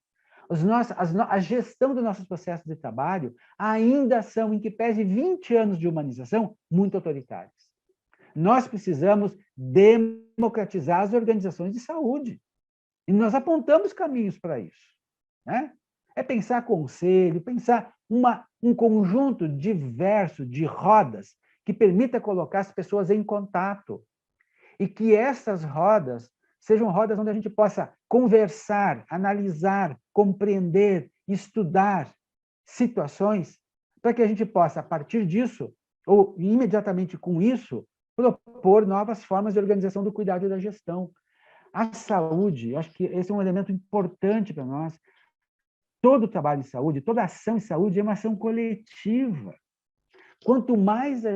Speaker 1: a gestão dos nossos processos de trabalho ainda são, em que pese 20 anos de humanização, muito autoritárias. Nós precisamos democratizar as organizações de saúde. E nós apontamos caminhos para isso, né? É pensar conselho, pensar um conjunto diverso de rodas que permita colocar as pessoas em contato. E que essas rodas sejam rodas onde a gente possa conversar, analisar, compreender, estudar situações, para que a gente possa, a partir disso, ou imediatamente com isso, propor novas formas de organização do cuidado e da gestão. A saúde, eu acho que esse é um elemento importante para nós. Todo trabalho em saúde, toda ação em saúde é uma ação coletiva. Quanto mais a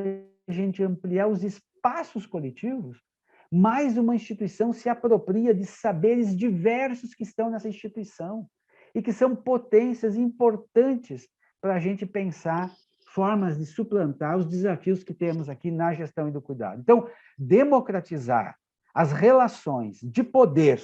Speaker 1: gente ampliar os espaços coletivos, mais uma instituição se apropria de saberes diversos que estão nessa instituição e que são potências importantes para a gente pensar formas de suplantar os desafios que temos aqui na gestão e do cuidado. Então, democratizar as relações de poder,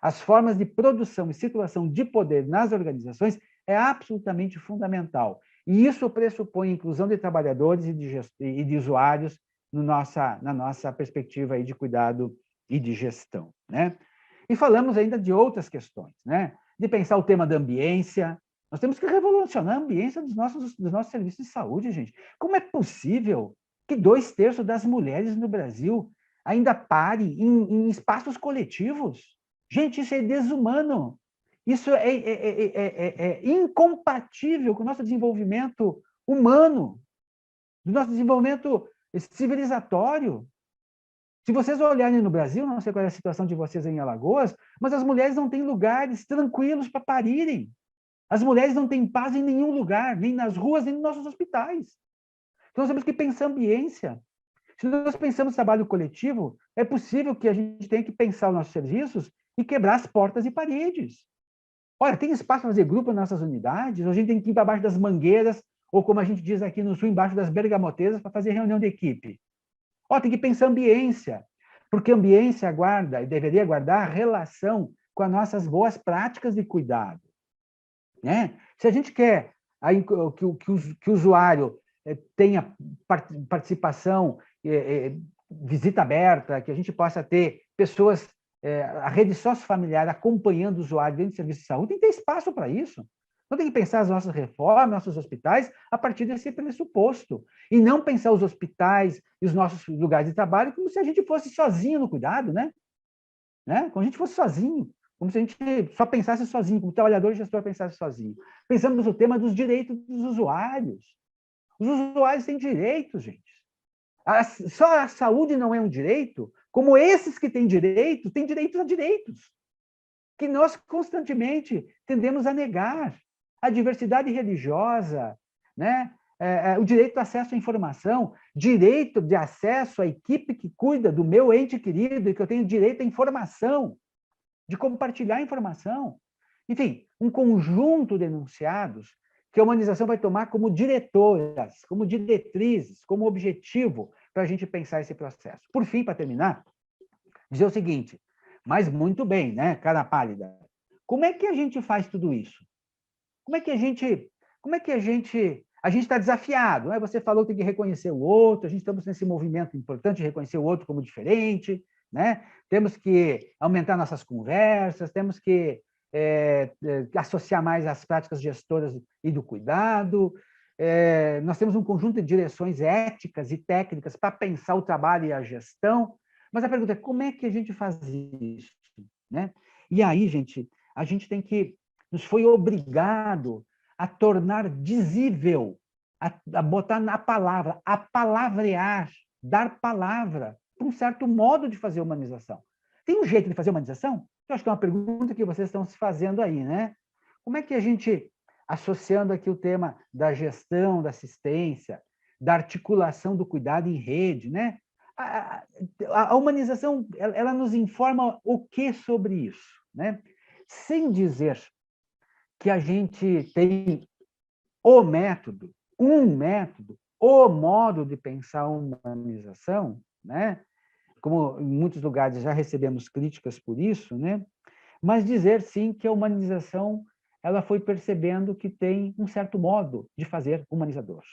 Speaker 1: as formas de produção e situação de poder nas organizações é absolutamente fundamental. E isso pressupõe a inclusão de trabalhadores e de usuários na nossa perspectiva aí de cuidado e de gestão, né? E falamos ainda de outras questões, né? De pensar o tema da ambiência. Nós temos que revolucionar a ambiência dos nossos serviços de saúde, gente. Como é possível que 2/3 das mulheres no Brasil ainda parem em espaços coletivos? Gente, isso é desumano. Isso é incompatível com o nosso desenvolvimento humano, do nosso desenvolvimento civilizatório. Se vocês olharem no Brasil, não sei qual é a situação de vocês em Alagoas, mas as mulheres não têm lugares tranquilos para parirem. As mulheres não têm paz em nenhum lugar, nem nas ruas, nem nos nossos hospitais. Então, nós temos que pensar ambiência. Se nós pensamos trabalho coletivo, é possível que a gente tenha que pensar os nossos serviços e quebrar as portas e paredes. Olha, tem espaço para fazer grupo nas nossas unidades, ou a gente tem que ir para baixo das mangueiras, ou como a gente diz aqui no sul, embaixo das bergamoteiras, para fazer reunião de equipe. Olha, tem que pensar ambiência, porque ambiência guarda, e deveria guardar, a relação com as nossas boas práticas de cuidado, né? Se a gente quer que o usuário tenha participação, visita aberta, que a gente possa ter pessoas, a rede sociofamiliar acompanhando o usuário dentro do serviço de saúde, tem que ter espaço para isso. Então, tem que pensar as nossas reformas, nossos hospitais, a partir desse pressuposto. E não pensar os hospitais e os nossos lugares de trabalho como se a gente fosse sozinho no cuidado, né? Como a gente fosse sozinho, como se a gente só pensasse sozinho, como o trabalhador e gestor pensasse sozinho. Pensamos no tema dos direitos dos usuários. Os usuários têm direitos, gente. Só a saúde não é um direito, como esses que têm direitos a direitos, que nós constantemente tendemos a negar. A diversidade religiosa, né? O direito de acesso à informação, direito de acesso à equipe que cuida do meu ente querido e que eu tenho direito à informação, de compartilhar informação. Enfim, um conjunto de enunciados que a humanização vai tomar como diretoras, como diretrizes, como objetivo para a gente pensar esse processo. Por fim, para terminar, dizer o seguinte: mas muito bem, né, cara pálida? Como é que a gente faz tudo isso? Como é que a gente está desafiado, né? Você falou que tem que reconhecer o outro, a gente estamos nesse movimento importante de reconhecer o outro como diferente, né? Temos que aumentar nossas conversas, temos que associar mais as práticas gestoras e do cuidado. Nós temos um conjunto de direções éticas e técnicas para pensar o trabalho e a gestão, mas a pergunta é como é que a gente faz isso, né? E aí, gente, a gente nos foi obrigado a tornar dizível, a botar na palavra, a palavrear, dar palavra para um certo modo de fazer humanização. Tem um jeito de fazer humanização? Eu acho que é uma pergunta que vocês estão se fazendo aí, né? Como é que a gente, associando aqui o tema da gestão, da assistência, da articulação do cuidado em rede, né? A humanização, ela nos informa o que sobre isso, né? Sem dizer que a gente tem o método, o modo de pensar a humanização, né? Como em muitos lugares já recebemos críticas por isso, né? Mas dizer sim que a humanização ela foi percebendo que tem um certo modo de fazer humanizador,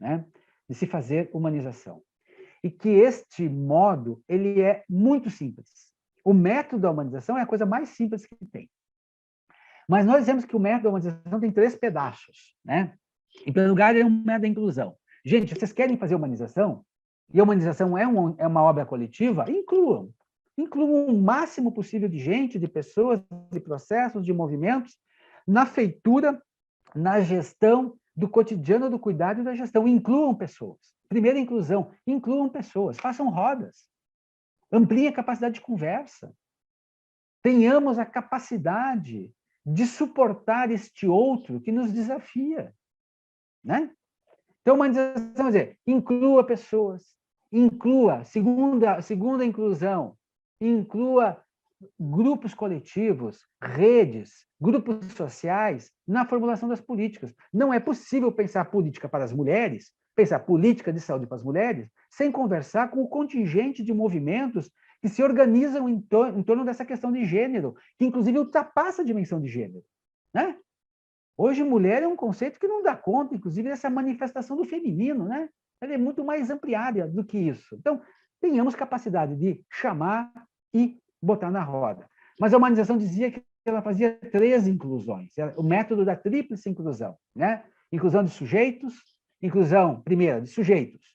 Speaker 1: né? De se fazer humanização. E que este modo ele é muito simples. O método da humanização é a coisa mais simples que tem. Mas nós dizemos que o método da humanização tem 3 pedaços, né? Em primeiro lugar, é um método da inclusão. Gente, vocês querem fazer humanização? E a humanização é uma obra coletiva? Incluam. Incluam o máximo possível de gente, de pessoas, de processos, de movimentos, na feitura, na gestão do cotidiano do cuidado e da gestão. Incluam pessoas. Primeira inclusão, incluam pessoas, façam rodas. Ampliem a capacidade de conversa. Tenhamos a capacidade de suportar este outro que nos desafia, né? Então, humanização, dizer, inclua pessoas, inclua, segunda inclusão, inclua grupos coletivos, redes, grupos sociais na formulação das políticas. Não é possível pensar política para as mulheres, pensar política de saúde para as mulheres, sem conversar com o contingente de movimentos que se organizam em torno dessa questão de gênero, que inclusive ultrapassa a dimensão de gênero, né? Hoje, mulher é um conceito que não dá conta, inclusive, dessa manifestação do feminino, né? Ela é muito mais ampliada do que isso. Então, tenhamos capacidade de chamar e botar na roda. Mas a humanização dizia que ela fazia 3 inclusões, o método da tríplice inclusão, né? Inclusão de sujeitos, inclusão, primeira, de sujeitos,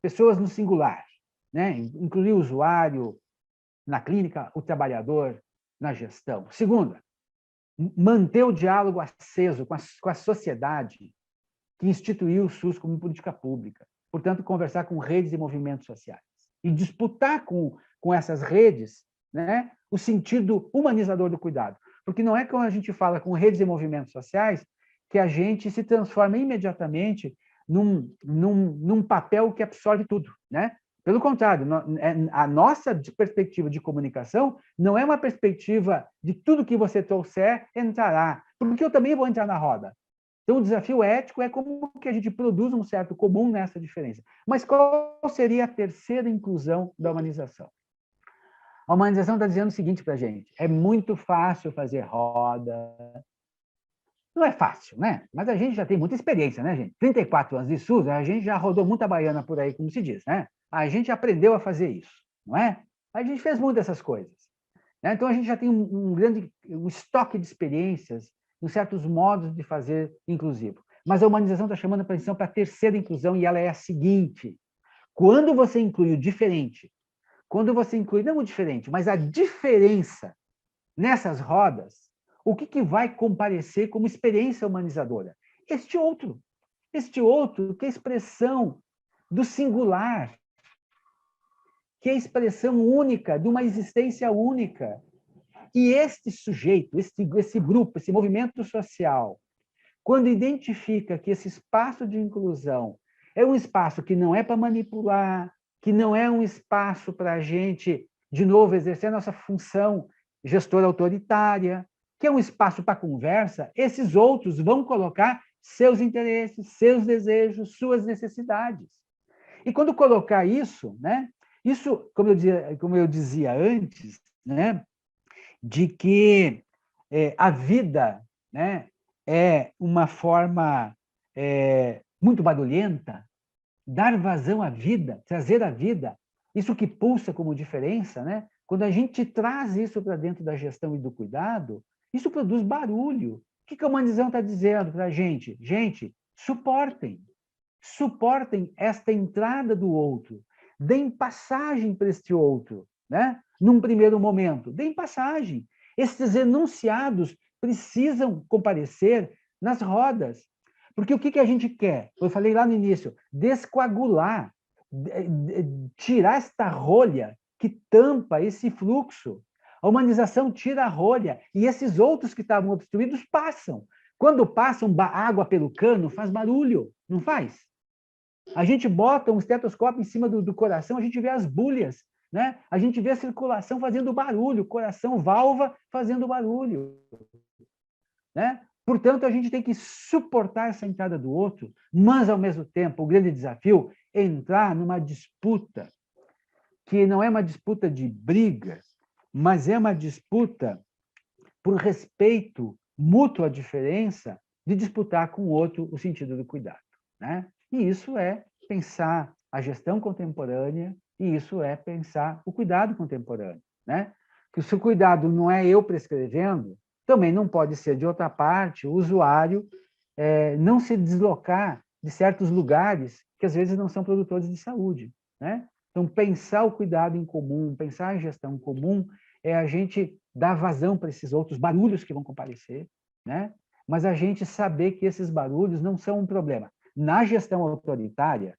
Speaker 1: pessoas no singular, né? Incluir o usuário na clínica, o trabalhador na gestão. Segunda, manter o diálogo aceso com a sociedade que instituiu o SUS como política pública. Portanto, conversar com redes e movimentos sociais. E disputar com essas redes, né, o sentido humanizador do cuidado. Porque não é quando a gente fala com redes e movimentos sociais que a gente se transforma imediatamente num papel que absorve tudo, né? Pelo contrário, a nossa perspectiva de comunicação não é uma perspectiva de tudo que você trouxer entrará, porque eu também vou entrar na roda. Então, o desafio ético é como que a gente produz um certo comum nessa diferença. Mas qual seria a terceira inclusão da humanização? A humanização está dizendo o seguinte para a gente: é muito fácil fazer roda. Não é fácil, né? Mas a gente já tem muita experiência, né, gente? 34 anos de SUS, a gente já rodou muita baiana por aí, como se diz, né? A gente aprendeu a fazer isso, não é? A gente fez muitas dessas coisas, né? Então, a gente já tem um grande estoque de experiências, em certos modos de fazer inclusivo. Mas a humanização está chamando a atenção para a terceira inclusão, e ela é a seguinte: quando você inclui o diferente, quando você inclui, não o diferente, mas a diferença nessas rodas, o que vai comparecer como experiência humanizadora? Este outro que é a expressão do singular, que é a expressão única, de uma existência única. E este sujeito, esse grupo, esse movimento social, quando identifica que esse espaço de inclusão é um espaço que não é para manipular, que não é um espaço para a gente, de novo, exercer a nossa função gestora autoritária, que é um espaço para conversa, esses outros vão colocar seus interesses, seus desejos, suas necessidades. E quando colocar isso, né, isso, como eu dizia antes, né, de que a vida, né, é uma forma muito barulhenta, dar vazão à vida, trazer a vida, isso que pulsa como diferença, né? Quando a gente traz isso para dentro da gestão e do cuidado, isso produz barulho. O que a humanização está dizendo para a gente? Gente, suportem esta entrada do outro, deem passagem para este outro, né? Num primeiro momento, deem passagem. Esses enunciados precisam comparecer nas rodas, porque o que a gente quer? Eu falei lá no início, descoagular, tirar esta rolha que tampa esse fluxo. A humanização tira a rolha e esses outros que estavam obstruídos passam. Quando passam água pelo cano, faz barulho, não faz? A gente bota um estetoscópio em cima do coração, a gente vê as bulhas, né? A gente vê a circulação fazendo barulho, coração, válvula fazendo barulho, né? Portanto, a gente tem que suportar essa entrada do outro, mas, ao mesmo tempo, o grande desafio é entrar numa disputa que não é uma disputa de briga, mas é uma disputa por respeito mútuo à diferença, de disputar com o outro o sentido do cuidado, né? E isso é pensar a gestão contemporânea, e isso é pensar o cuidado contemporâneo, né? Que se o cuidado não é eu prescrevendo, também não pode ser, de outra parte, o usuário não se deslocar de certos lugares que, às vezes, não são produtores de saúde, né? Então, pensar o cuidado em comum, pensar a gestão comum, é a gente dar vazão para esses outros barulhos que vão comparecer, né? Mas a gente saber que esses barulhos não são um problema. Na gestão autoritária,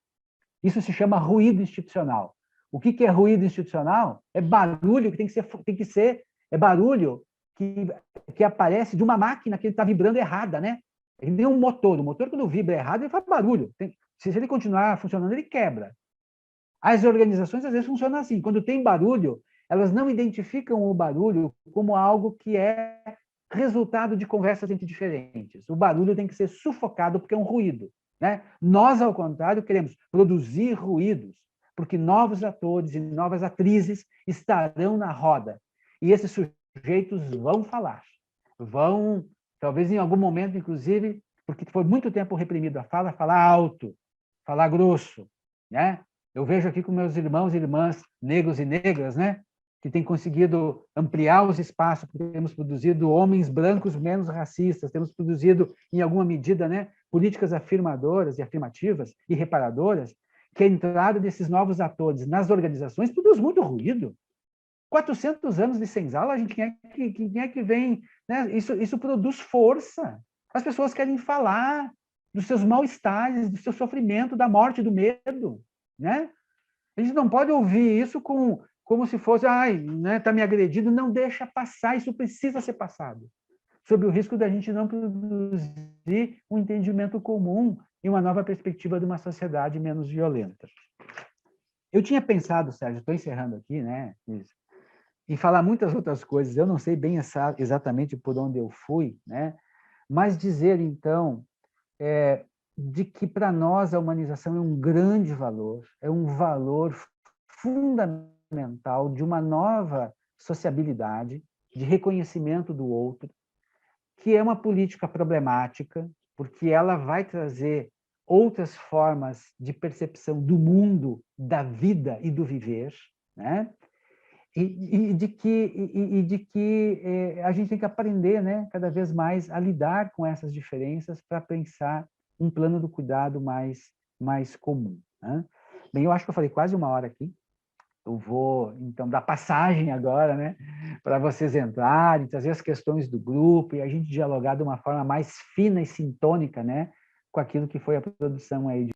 Speaker 1: isso se chama ruído institucional. O que é ruído institucional? É barulho que é barulho que aparece de uma máquina que está vibrando errada, né? Ele tem um motor. O motor, quando vibra errado, ele faz barulho. Se ele continuar funcionando, ele quebra. As organizações, às vezes, funcionam assim. Quando tem barulho, elas não identificam o barulho como algo que é resultado de conversas entre diferentes. O barulho tem que ser sufocado porque é um ruído, né? Nós, ao contrário, queremos produzir ruídos, porque novos atores e novas atrizes estarão na roda. E esses sujeitos vão falar. Vão, talvez em algum momento, inclusive, porque foi muito tempo reprimido a fala, falar alto, falar grosso, né? Eu vejo aqui com meus irmãos e irmãs negros e negras, né, que têm conseguido ampliar os espaços, temos produzido homens brancos menos racistas, temos produzido, em alguma medida, né, políticas afirmadoras e afirmativas e reparadoras, que a entrada desses novos atores nas organizações produz muito ruído. 400 anos de senzala, a gente, quem é que vem? Né? Isso produz força. As pessoas querem falar dos seus mal-estares, do seu sofrimento, da morte, do medo, né? A gente não pode ouvir isso como se fosse, ai, né, tá me agredindo, não deixa passar, isso precisa ser passado, sob o risco da gente não produzir um entendimento comum e uma nova perspectiva de uma sociedade menos violenta. Eu tinha pensado, Sérgio, estou encerrando aqui, né, em falar muitas outras coisas, eu não sei bem exatamente por onde eu fui, né, mas dizer, então, de que, para nós, a humanização é um grande valor, é um valor fundamental de uma nova sociabilidade, de reconhecimento do outro, que é uma política problemática, porque ela vai trazer outras formas de percepção do mundo, da vida e do viver, né? E de que a gente tem que aprender, né, cada vez mais a lidar com essas diferenças para pensar um plano do cuidado mais comum, né? Bem, eu acho que eu falei quase uma hora aqui. Eu vou, então, dar passagem agora, né, para vocês entrarem, trazer as questões do grupo e a gente dialogar de uma forma mais fina e sintônica, né, com aquilo que foi a produção aí